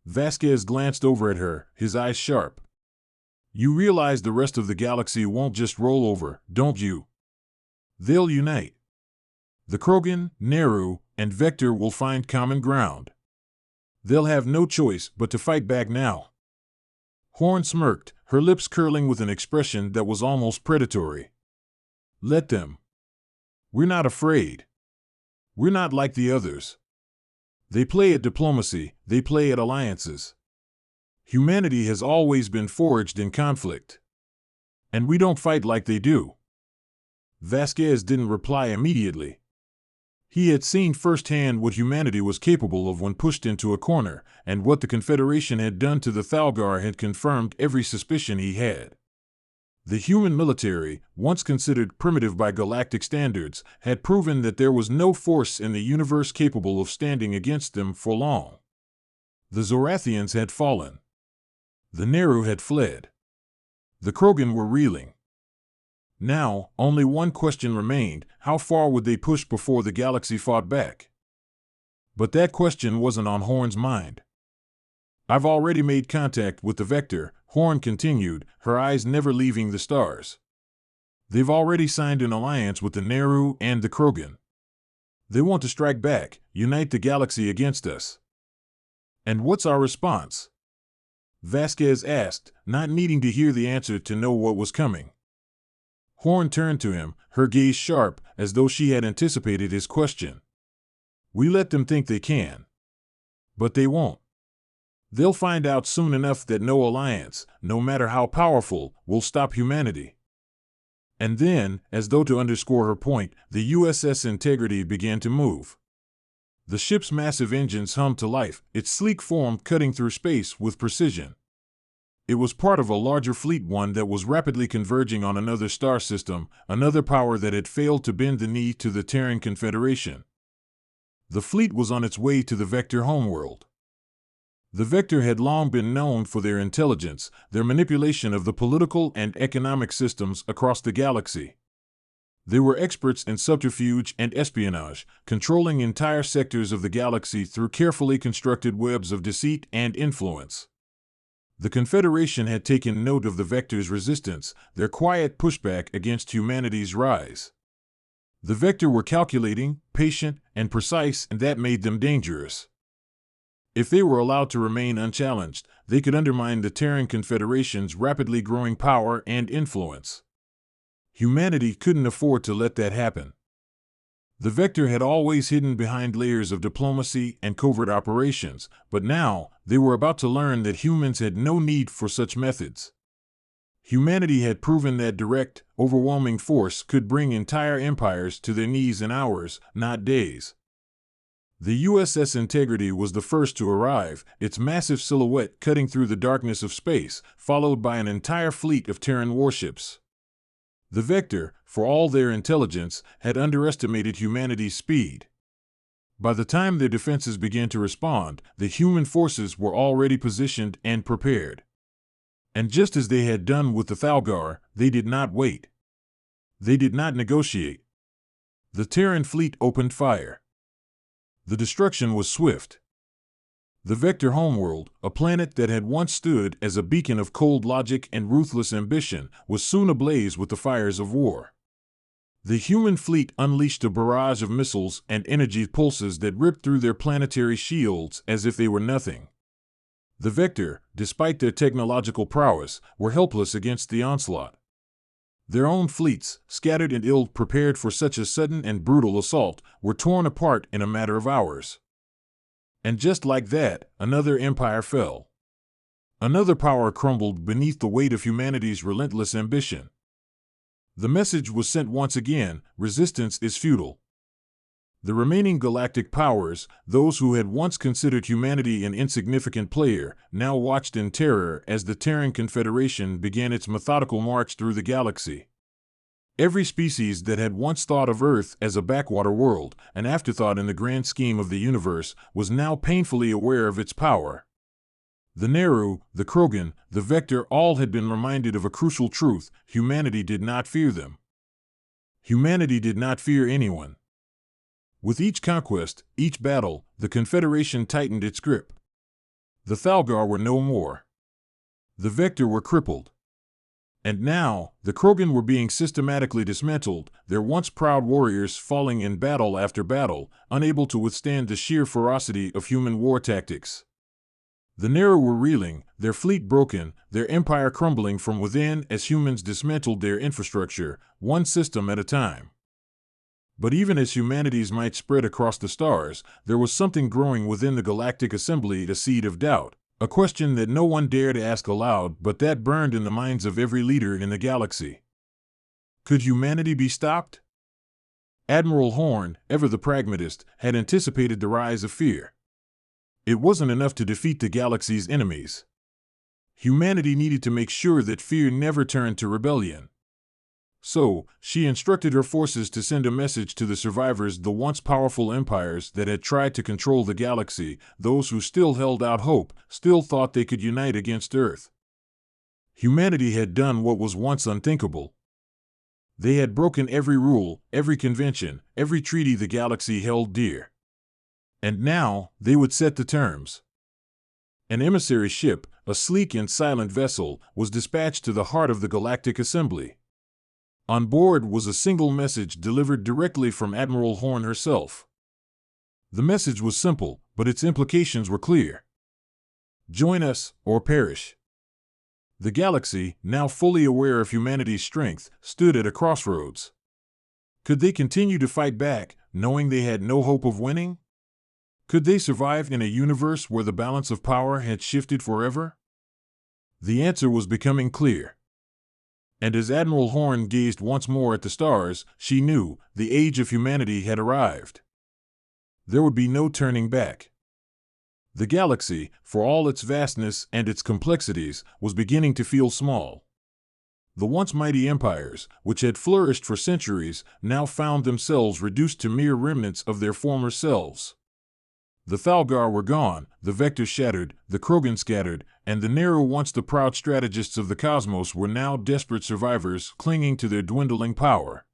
Vasquez glanced over at her, his eyes sharp. You realize the rest of the galaxy won't just roll over, don't you? They'll unite. The Krogan, Neru, and Vector will find common ground. They'll have no choice but to fight back now. Horn smirked, her lips curling with an expression that was almost predatory. Let them. We're not afraid. We're not like the others. They play at diplomacy, they play at alliances. Humanity has always been forged in conflict. And we don't fight like they do. Vasquez didn't reply immediately. He had seen firsthand what humanity was capable of when pushed into a corner, and what the Confederation had done to the Thalgar had confirmed every suspicion he had. The human military, once considered primitive by galactic standards, had proven that there was no force in the universe capable of standing against them for long. The Zorathians had fallen. The Neru had fled. The Krogan were reeling. Now, only one question remained: how far would they push before the galaxy fought back? But that question wasn't on Horn's mind. I've already made contact with the Vector, Horn continued, her eyes never leaving the stars. They've already signed an alliance with the Neru and the Krogan. They want to strike back, unite the galaxy against us. And what's our response? Vasquez asked, not needing to hear the answer to know what was coming. Horn turned to him, her gaze sharp, as though she had anticipated his question. We let them think they can. But they won't. They'll find out soon enough that no alliance, no matter how powerful, will stop humanity. And then, as though to underscore her point, the USS Integrity began to move. The ship's massive engines hummed to life, its sleek form cutting through space with precision. It was part of a larger fleet, one that was rapidly converging on another star system, another power that had failed to bend the knee to the Terran Confederation. The fleet was on its way to the Vector homeworld. The Vector had long been known for their intelligence, their manipulation of the political and economic systems across the galaxy. They were experts in subterfuge and espionage, controlling entire sectors of the galaxy through carefully constructed webs of deceit and influence. The Confederation had taken note of the Vector's resistance, their quiet pushback against humanity's rise. The Vector were calculating, patient, and precise, and that made them dangerous. If they were allowed to remain unchallenged, they could undermine the Terran Confederation's rapidly growing power and influence. Humanity couldn't afford to let that happen. The Vector had always hidden behind layers of diplomacy and covert operations, but now they were about to learn that humans had no need for such methods. Humanity had proven that direct, overwhelming force could bring entire empires to their knees in hours, not days. The USS Integrity was the first to arrive, its massive silhouette cutting through the darkness of space, followed by an entire fleet of Terran warships. The Vector, for all their intelligence, had underestimated humanity's speed. By the time their defenses began to respond, the human forces were already positioned and prepared. And just as they had done with the Thalgar, they did not wait. They did not negotiate. The Terran fleet opened fire. The destruction was swift. The Vector homeworld, a planet that had once stood as a beacon of cold logic and ruthless ambition, was soon ablaze with the fires of war. The human fleet unleashed a barrage of missiles and energy pulses that ripped through their planetary shields as if they were nothing. The Vector, despite their technological prowess, were helpless against the onslaught. Their own fleets, scattered and ill-prepared for such a sudden and brutal assault, were torn apart in a matter of hours. And just like that, another empire fell. Another power crumbled beneath the weight of humanity's relentless ambition. The message was sent once again: resistance is futile. The remaining galactic powers, those who had once considered humanity an insignificant player, now watched in terror as the Terran Confederation began its methodical march through the galaxy. Every species that had once thought of Earth as a backwater world, an afterthought in the grand scheme of the universe, was now painfully aware of its power. The Neru, the Krogan, the Vector all had been reminded of a crucial truth: humanity did not fear them. Humanity did not fear anyone. With each conquest, each battle, the Confederation tightened its grip. The Thalgar were no more. The Vector were crippled. And now, the Krogan were being systematically dismantled, their once proud warriors falling in battle after battle, unable to withstand the sheer ferocity of human war tactics. The Neru were reeling, their fleet broken, their empire crumbling from within as humans dismantled their infrastructure, one system at a time. But even as humanity's might spread across the stars, there was something growing within the Galactic Assembly, a seed of doubt. A question that no one dared ask aloud, but that burned in the minds of every leader in the galaxy. Could humanity be stopped? Admiral Horn, ever the pragmatist, had anticipated the rise of fear. It wasn't enough to defeat the galaxy's enemies. Humanity needed to make sure that fear never turned to rebellion. So, she instructed her forces to send a message to the survivors, the once powerful empires that had tried to control the galaxy, those who still held out hope, still thought they could unite against Earth. Humanity had done what was once unthinkable. They had broken every rule, every convention, every treaty the galaxy held dear. And now, they would set the terms. An emissary ship, a sleek and silent vessel, was dispatched to the heart of the Galactic Assembly. On board was a single message delivered directly from Admiral Horn herself. The message was simple, but its implications were clear. Join us, or perish. The galaxy, now fully aware of humanity's strength, stood at a crossroads. Could they continue to fight back, knowing they had no hope of winning? Could they survive in a universe where the balance of power had shifted forever? The answer was becoming clear. And as Admiral Horn gazed once more at the stars, she knew the age of humanity had arrived. There would be no turning back. The galaxy, for all its vastness and its complexities, was beginning to feel small. The once mighty empires, which had flourished for centuries, now found themselves reduced to mere remnants of their former selves. The Thalgar were gone, the Vector shattered, the Krogan scattered, and the Neru, once the proud strategists of the cosmos, were now desperate survivors clinging to their dwindling power.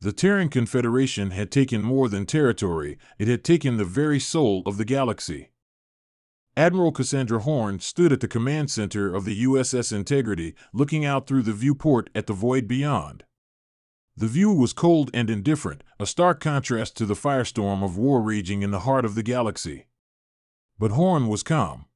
The Terran Confederation had taken more than territory, it had taken the very soul of the galaxy. Admiral Cassandra Horn stood at the command center of the USS Integrity, looking out through the viewport at the void beyond. The view was cold and indifferent, a stark contrast to the firestorm of war raging in the heart of the galaxy. But Horn was calm.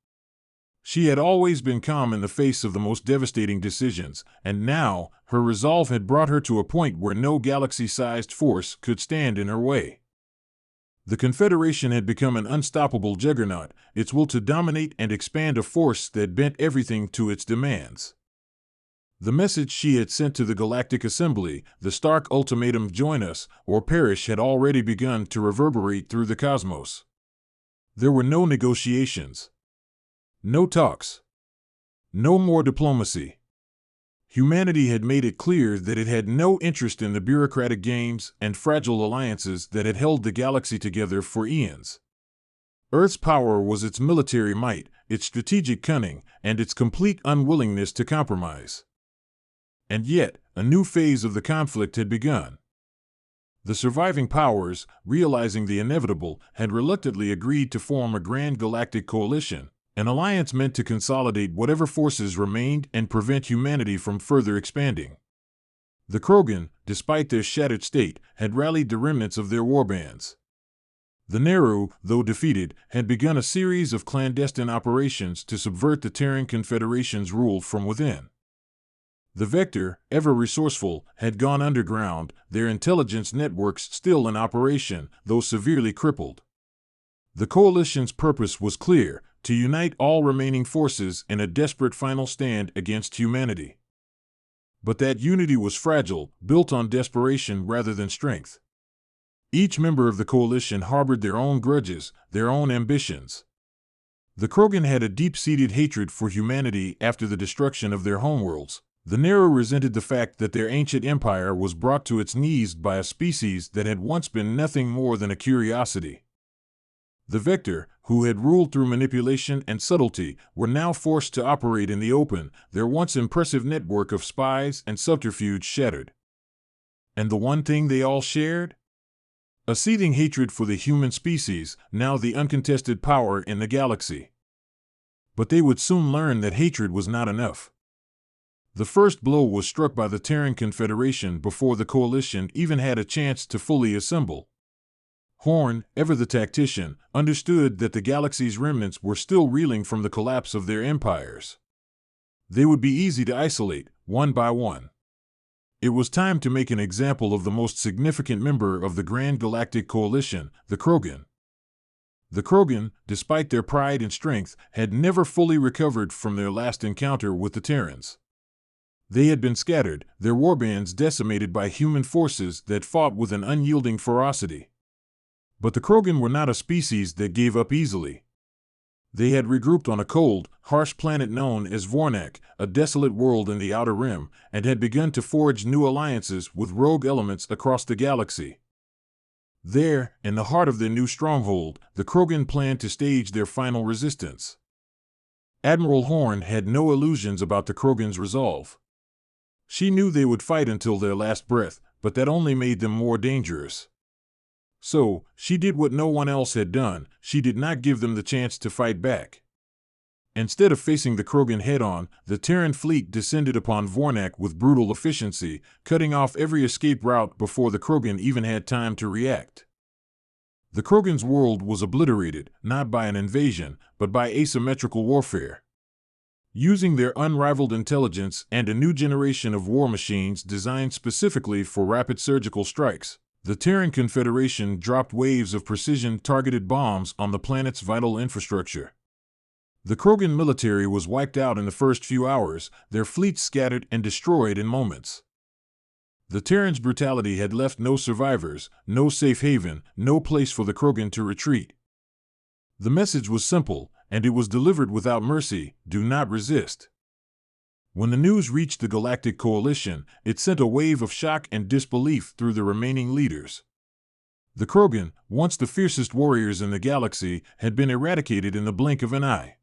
She had always been calm in the face of the most devastating decisions, and now, her resolve had brought her to a point where no galaxy-sized force could stand in her way. The Confederation had become an unstoppable juggernaut, its will to dominate and expand a force that bent everything to its demands. The message she had sent to the Galactic Assembly, the stark ultimatum, join us or perish, had already begun to reverberate through the cosmos. There were no negotiations. No talks. No more diplomacy. Humanity had made it clear that it had no interest in the bureaucratic games and fragile alliances that had held the galaxy together for eons. Earth's power was its military might, its strategic cunning, and its complete unwillingness to compromise. And yet, a new phase of the conflict had begun. The surviving powers, realizing the inevitable, had reluctantly agreed to form a grand galactic coalition, an alliance meant to consolidate whatever forces remained and prevent humanity from further expanding. The Krogan, despite their shattered state, had rallied the remnants of their warbands. The Neru, though defeated, had begun a series of clandestine operations to subvert the Terran Confederation's rule from within. The Vector, ever resourceful, had gone underground, their intelligence networks still in operation, though severely crippled. The coalition's purpose was clear: to unite all remaining forces in a desperate final stand against humanity. But that unity was fragile, built on desperation rather than strength. Each member of the coalition harbored their own grudges, their own ambitions. The Krogan had a deep-seated hatred for humanity after the destruction of their homeworlds. The Neru resented the fact that their ancient empire was brought to its knees by a species that had once been nothing more than a curiosity. The Vector, who had ruled through manipulation and subtlety, were now forced to operate in the open, their once impressive network of spies and subterfuge shattered. And the one thing they all shared? A seething hatred for the human species, now the uncontested power in the galaxy. But they would soon learn that hatred was not enough. The first blow was struck by the Terran Confederation before the coalition even had a chance to fully assemble. Horn, ever the tactician, understood that the galaxy's remnants were still reeling from the collapse of their empires. They would be easy to isolate, one by one. It was time to make an example of the most significant member of the Grand Galactic Coalition, the Krogan. The Krogan, despite their pride and strength, had never fully recovered from their last encounter with the Terrans. They had been scattered, their warbands decimated by human forces that fought with an unyielding ferocity. But the Krogan were not a species that gave up easily. They had regrouped on a cold, harsh planet known as Vornak, a desolate world in the Outer Rim, and had begun to forge new alliances with rogue elements across the galaxy. There, in the heart of their new stronghold, the Krogan planned to stage their final resistance. Admiral Horn had no illusions about the Krogan's resolve. She knew they would fight until their last breath, but that only made them more dangerous. So, she did what no one else had done. She did not give them the chance to fight back. Instead of facing the Krogan head-on, the Terran fleet descended upon Vornak with brutal efficiency, cutting off every escape route before the Krogan even had time to react. The Krogan's world was obliterated, not by an invasion, but by asymmetrical warfare. Using their unrivaled intelligence and a new generation of war machines designed specifically for rapid surgical strikes, the Terran Confederation dropped waves of precision-targeted bombs on the planet's vital infrastructure. The Krogan military was wiped out in the first few hours, their fleets scattered and destroyed in moments. The Terrans' brutality had left no survivors, no safe haven, no place for the Krogan to retreat. The message was simple, and it was delivered without mercy: do not resist. When the news reached the Galactic Coalition, it sent a wave of shock and disbelief through the remaining leaders. The Krogan, once the fiercest warriors in the galaxy, had been eradicated in the blink of an eye.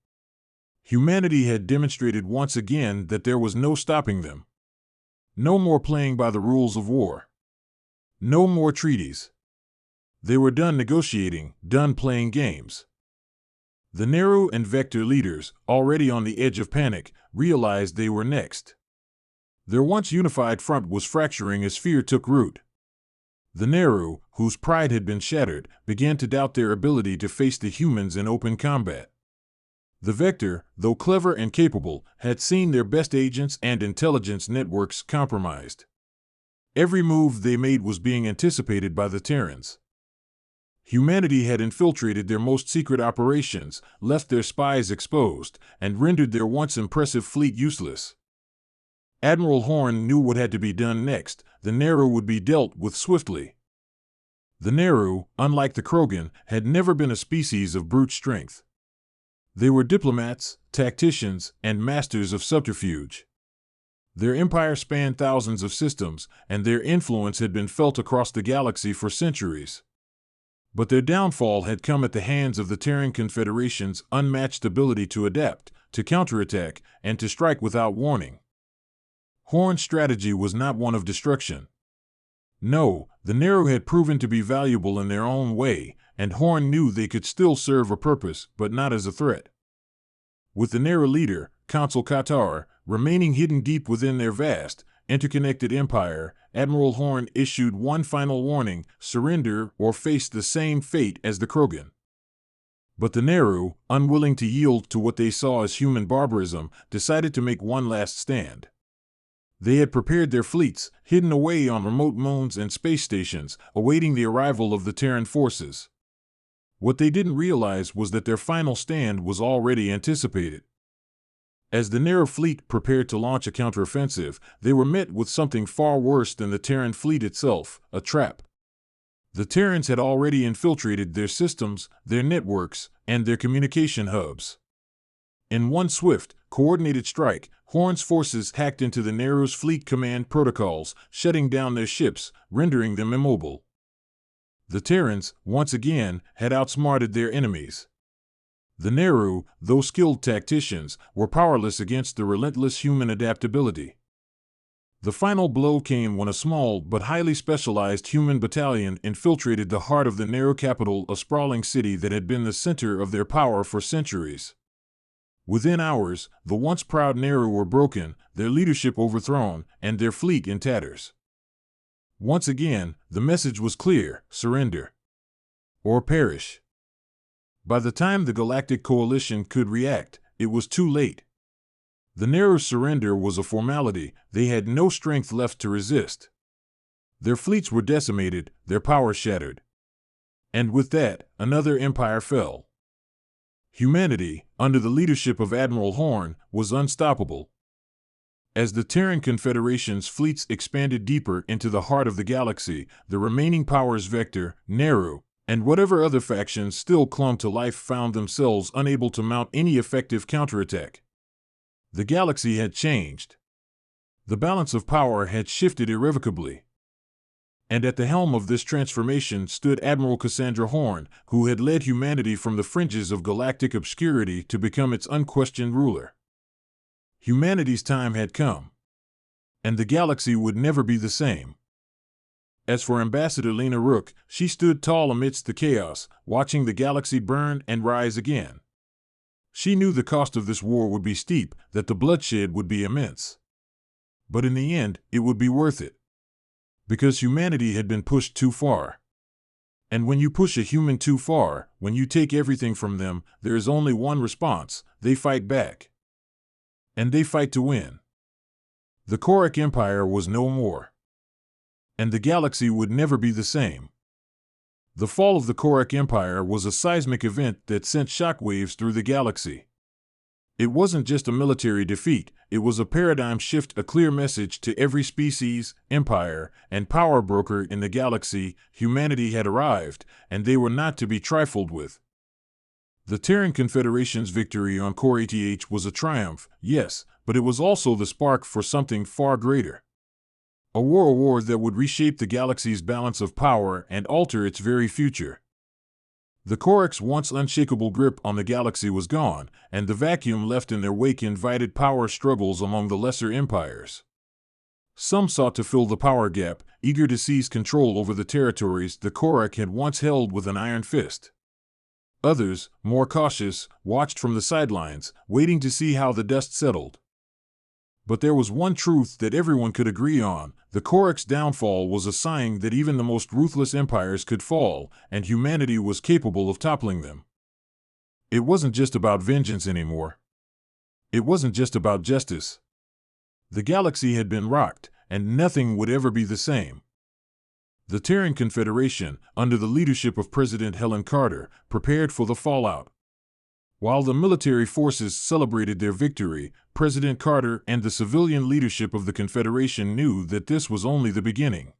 Humanity had demonstrated once again that there was no stopping them. No more playing by the rules of war. No more treaties. They were done negotiating, done playing games. The Neru and Vector leaders, already on the edge of panic, realized they were next. Their once unified front was fracturing as fear took root. The Neru, whose pride had been shattered, began to doubt their ability to face the humans in open combat. The Vector, though clever and capable, had seen their best agents and intelligence networks compromised. Every move they made was being anticipated by the Terrans. Humanity had infiltrated their most secret operations, left their spies exposed, and rendered their once impressive fleet useless. Admiral Horn knew what had to be done next. The Neru would be dealt with swiftly. The Neru, unlike the Krogan, had never been a species of brute strength. They were diplomats, tacticians, and masters of subterfuge. Their empire spanned thousands of systems, and their influence had been felt across the galaxy for centuries. But their downfall had come at the hands of the Terran Confederation's unmatched ability to adapt, to counterattack, and to strike without warning. Horn's strategy was not one of destruction. No, the Neru had proven to be valuable in their own way, and Horn knew they could still serve a purpose, but not as a threat. With the Neru leader, Consul Qatar, remaining hidden deep within their vast, interconnected empire, Admiral Horn issued one final warning: surrender or face the same fate as the Krogan. But the Neru, unwilling to yield to what they saw as human barbarism, decided to make one last stand. They had prepared their fleets, hidden away on remote moons and space stations, awaiting the arrival of the Terran forces. What they didn't realize was that their final stand was already anticipated. As the Neru fleet prepared to launch a counteroffensive, they were met with something far worse than the Terran fleet itself: a trap. The Terrans had already infiltrated their systems, their networks, and their communication hubs. In one swift, coordinated strike, Horn's forces hacked into the Neru's fleet command protocols, shutting down their ships, rendering them immobile. The Terrans, once again, had outsmarted their enemies. The Neru, though skilled tacticians, were powerless against the relentless human adaptability. The final blow came when a small but highly specialized human battalion infiltrated the heart of the Neru capital, a sprawling city that had been the center of their power for centuries. Within hours, the once proud Neru were broken, their leadership overthrown, and their fleet in tatters. Once again, the message was clear: surrender or perish. By the time the Galactic Coalition could react, it was too late. The Neru's surrender was a formality; they had no strength left to resist. Their fleets were decimated, their power shattered. And with that, another empire fell. Humanity, under the leadership of Admiral Horn, was unstoppable. As the Terran Confederation's fleets expanded deeper into the heart of the galaxy, the remaining powers Vector, Neru, and whatever other factions still clung to life found themselves unable to mount any effective counterattack. The galaxy had changed. The balance of power had shifted irrevocably. And at the helm of this transformation stood Admiral Cassandra Horn, who had led humanity from the fringes of galactic obscurity to become its unquestioned ruler. Humanity's time had come. And the galaxy would never be the same. As for Ambassador Lena Rook, she stood tall amidst the chaos, watching the galaxy burn and rise again. She knew the cost of this war would be steep, that the bloodshed would be immense. But in the end, it would be worth it. Because humanity had been pushed too far. And when you push a human too far, when you take everything from them, there is only one response: they fight back. And they fight to win. The Galactic Empire was no more. And the galaxy would never be the same. The fall of the Galactic Empire was a seismic event that sent shockwaves through the galaxy. It wasn't just a military defeat, it was a paradigm shift, a clear message to every species, empire, and power broker in the galaxy: humanity had arrived, and they were not to be trifled with. The Terran Confederation's victory on Korath was a triumph, yes, but it was also the spark for something far greater. A war that would reshape the galaxy's balance of power and alter its very future. The Korax's once unshakable grip on the galaxy was gone, and the vacuum left in their wake invited power struggles among the lesser empires. Some sought to fill the power gap, eager to seize control over the territories the Galactic had once held with an iron fist. Others, more cautious, watched from the sidelines, waiting to see how the dust settled. But there was one truth that everyone could agree on: the Galactic's downfall was a sign that even the most ruthless empires could fall, and humanity was capable of toppling them. It wasn't just about vengeance anymore. It wasn't just about justice. The galaxy had been rocked, and nothing would ever be the same. The Terran Confederation, under the leadership of President Helen Carter, prepared for the fallout. While the military forces celebrated their victory, President Carter and the civilian leadership of the Confederation knew that this was only the beginning.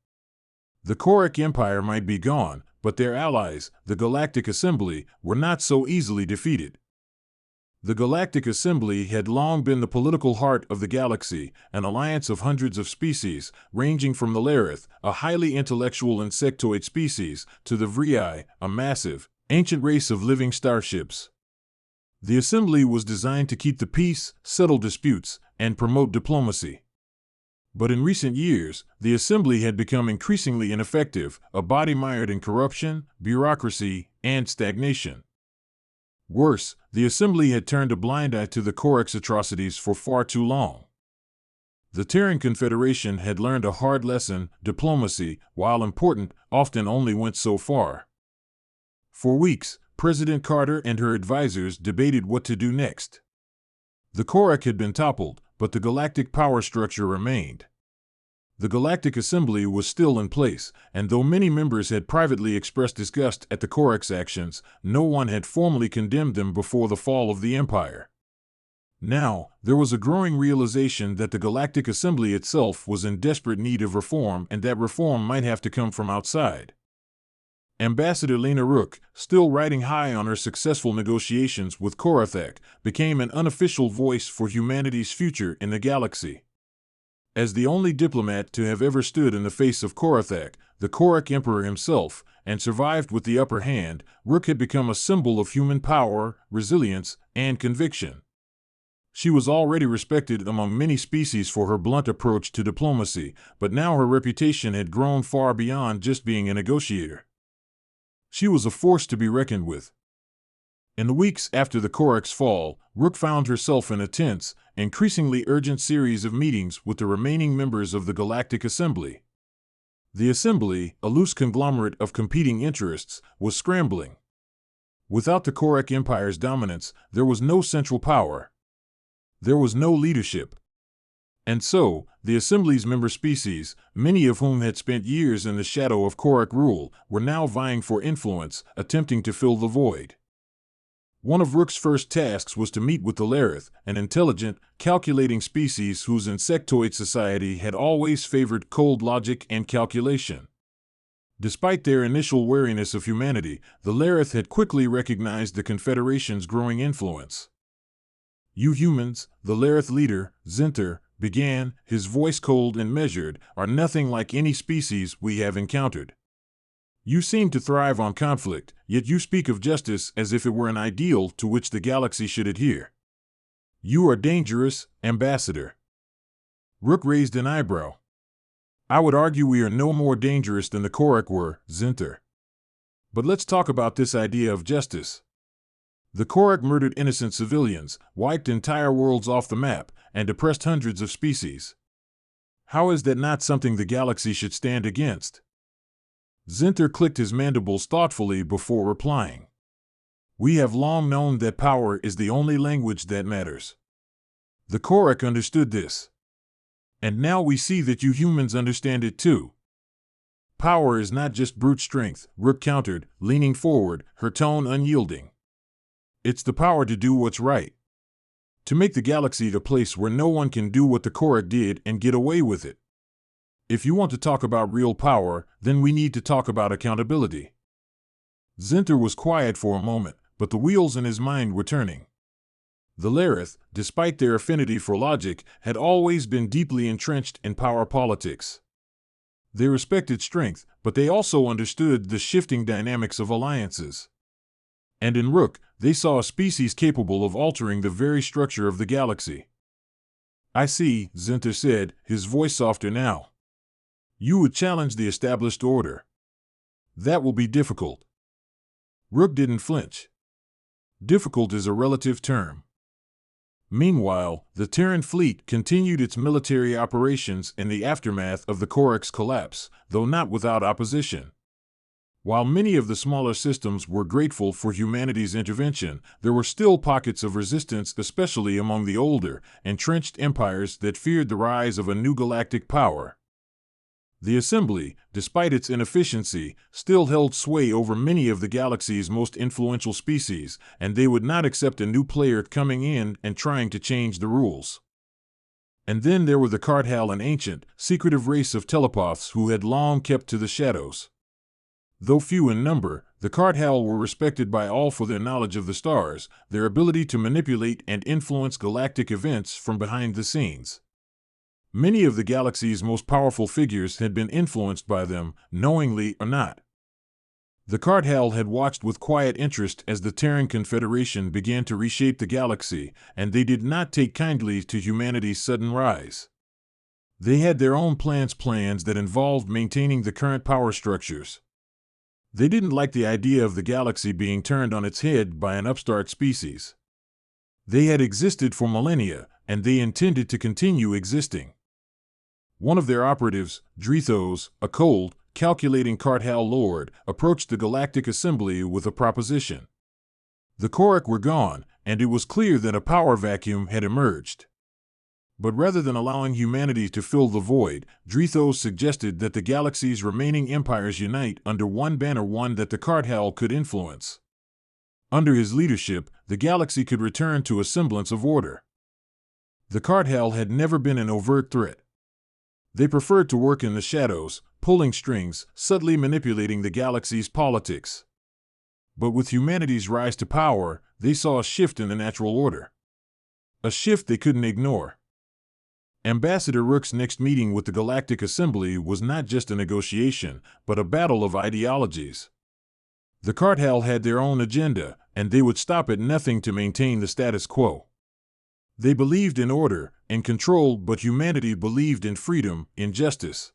The Galactic Empire might be gone, but their allies, the Galactic Assembly, were not so easily defeated. The Galactic Assembly had long been the political heart of the galaxy, an alliance of hundreds of species, ranging from the Lareth, a highly intellectual insectoid species, to the Vrei, a massive, ancient race of living starships. The Assembly was designed to keep the peace, settle disputes, and promote diplomacy. But in recent years, the Assembly had become increasingly ineffective, a body mired in corruption, bureaucracy, and stagnation. Worse, the Assembly had turned a blind eye to the Galactic's atrocities for far too long. The Terran Confederation had learned a hard lesson: diplomacy, while important, often only went so far. For weeks, President Carter and her advisors debated what to do next. The Galactic had been toppled, but the galactic power structure remained. The Galactic Assembly was still in place, and though many members had privately expressed disgust at the Galactic's actions, no one had formally condemned them before the fall of the Empire. Now, there was a growing realization that the Galactic Assembly itself was in desperate need of reform, and that reform might have to come from outside. Ambassador Lena Rook, still riding high on her successful negotiations with Galactic, became an unofficial voice for humanity's future in the galaxy. As the only diplomat to have ever stood in the face of Galactic, the Galactic Emperor himself, and survived with the upper hand, Rook had become a symbol of human power, resilience, and conviction. She was already respected among many species for her blunt approach to diplomacy, but now her reputation had grown far beyond just being a negotiator. She was a force to be reckoned with. In the weeks after the Korak's fall, Rook found herself in a tense, increasingly urgent series of meetings with the remaining members of the Galactic Assembly. The Assembly, a loose conglomerate of competing interests, was scrambling. Without the Galactic Empire's dominance, there was no central power. There was no leadership. And so, the Assembly's member species, many of whom had spent years in the shadow of Galactic rule, were now vying for influence, attempting to fill the void. One of Rook's first tasks was to meet with the Lareth, an intelligent, calculating species whose insectoid society had always favored cold logic and calculation. Despite their initial wariness of humanity, the Lareth had quickly recognized the Confederation's growing influence. "You humans," the Lareth leader, Zinter, began, his voice cold and measured, "are nothing like any species we have encountered. You seem to thrive on conflict, yet you speak of justice as if it were an ideal to which the galaxy should adhere. You are dangerous, Ambassador." Rook raised an eyebrow. "I would argue we are no more dangerous than the Galactic were, Zinter. But let's talk about this idea of justice. The Galactic murdered innocent civilians, wiped entire worlds off the map, and oppressed hundreds of species. How is that not something the galaxy should stand against?" Zinter clicked his mandibles thoughtfully before replying. "We have long known that power is the only language that matters. The Galactic understood this. And now we see that you humans understand it too. Power is not just brute strength," Rook countered, leaning forward, her tone unyielding. "It's the power to do what's right. To make the galaxy a place where no one can do what the Galactic did and get away with it. If you want to talk about real power, then we need to talk about accountability." Zinter was quiet for a moment, but the wheels in his mind were turning. The Lareth, despite their affinity for logic, had always been deeply entrenched in power politics. They respected strength, but they also understood the shifting dynamics of alliances. And in Rook, they saw a species capable of altering the very structure of the galaxy. "I see," Zinter said, his voice softer now. "You would challenge the established order. That will be difficult." Rook didn't flinch. Difficult is a relative term. Meanwhile, the Terran fleet continued its military operations in the aftermath of the Galactic's collapse, though not without opposition. While many of the smaller systems were grateful for humanity's intervention, there were still pockets of resistance, especially among the older, entrenched empires that feared the rise of a new galactic power. The Assembly, despite its inefficiency, still held sway over many of the galaxy's most influential species, and they would not accept a new player coming in and trying to change the rules. And then there were the Carthal, an ancient, secretive race of telepaths who had long kept to the shadows. Though few in number, the Carthal were respected by all for their knowledge of the stars, their ability to manipulate and influence galactic events from behind the scenes. Many of the galaxy's most powerful figures had been influenced by them, knowingly or not. The Carthal had watched with quiet interest as the Terran Confederation began to reshape the galaxy, and they did not take kindly to humanity's sudden rise. They had their own plans that involved maintaining the current power structures. They didn't like the idea of the galaxy being turned on its head by an upstart species. They had existed for millennia, and they intended to continue existing. One of their operatives, Drethos, a cold, calculating Carthal lord, approached the Galactic Assembly with a proposition. The Galactic were gone, and it was clear that a power vacuum had emerged. But rather than allowing humanity to fill the void, Drethos suggested that the galaxy's remaining empires unite under one banner, one that the Carthal could influence. Under his leadership, the galaxy could return to a semblance of order. The Carthal had never been an overt threat. They preferred to work in the shadows, pulling strings, subtly manipulating the galaxy's politics. But with humanity's rise to power, they saw a shift in the natural order. A shift they couldn't ignore. Ambassador Rook's next meeting with the Galactic Assembly was not just a negotiation, but a battle of ideologies. The Carthal had their own agenda, and they would stop at nothing to maintain the status quo. They believed in order, in control, but humanity believed in freedom, in justice.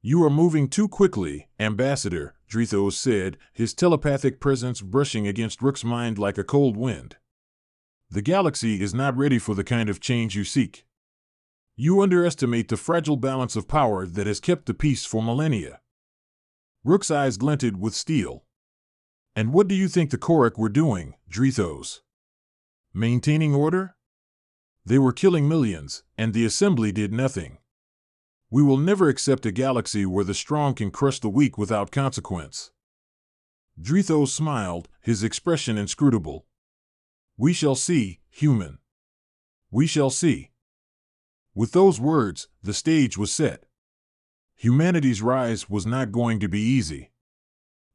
"You are moving too quickly, Ambassador," Drethos said, his telepathic presence brushing against Rook's mind like a cold wind. The galaxy is not ready for the kind of change you seek. You underestimate the fragile balance of power that has kept the peace for millennia. Rook's eyes glinted with steel. And what do you think the Korok were doing, Drethos? Maintaining order? They were killing millions, and the Assembly did nothing. We will never accept a galaxy where the strong can crush the weak without consequence. Drethos smiled, his expression inscrutable. We shall see, human. We shall see. With those words, the stage was set. Humanity's rise was not going to be easy.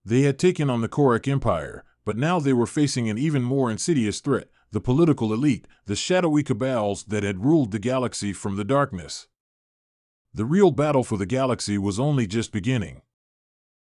They had taken on the Galactic Empire, but now they were facing an even more insidious threat, the political elite, the shadowy cabals that had ruled the galaxy from the darkness. The real battle for the galaxy was only just beginning.